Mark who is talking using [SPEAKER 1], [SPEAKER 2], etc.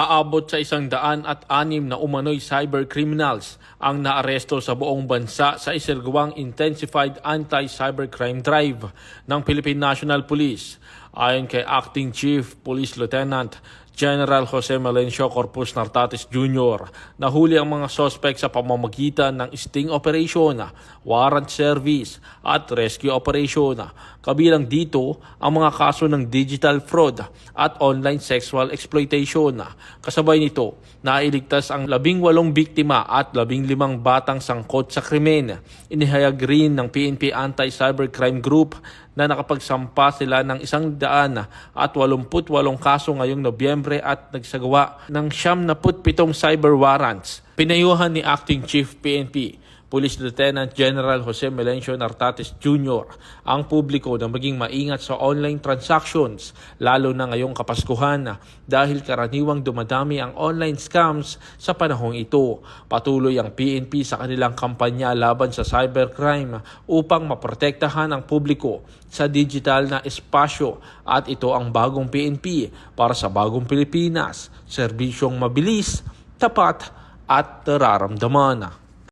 [SPEAKER 1] Aabot sa 106 na umano'y cyber criminals ang naaresto sa buong bansa sa isinagawang Intensified Anti-Cybercrime Drive ng Philippine National Police. Ayon kay Acting Chief Police Lieutenant General Jose Melencio Corpus Nartates Jr., nahuli ang mga sospek sa pamamagitan ng sting operation, warrant service at rescue operation. Kabilang dito ang mga kaso ng digital fraud at online sexual exploitation. Kasabay nito, nailigtas ang 18 biktima at 15 batang sangkot sa krimen. Inihayag rin ng PNP Anti-Cybercrime Group na nakapagsampa sila ng 188 kaso ngayong Nobyembre at nagsagawa ng 77 cyber warrants. Pinayuhan ni Acting Chief PNP Police Lieutenant General Jose Melencio Nartates Jr. ang publiko na maging maingat sa online transactions, lalo na ngayong Kapaskuhan dahil karaniwang dumadami ang online scams sa panahong ito. Patuloy ang PNP sa kanilang kampanya laban sa cybercrime upang maprotektahan ang publiko sa digital na espasyo, at ito ang bagong PNP para sa bagong Pilipinas, serbisyong mabilis, tapat at nararamdaman.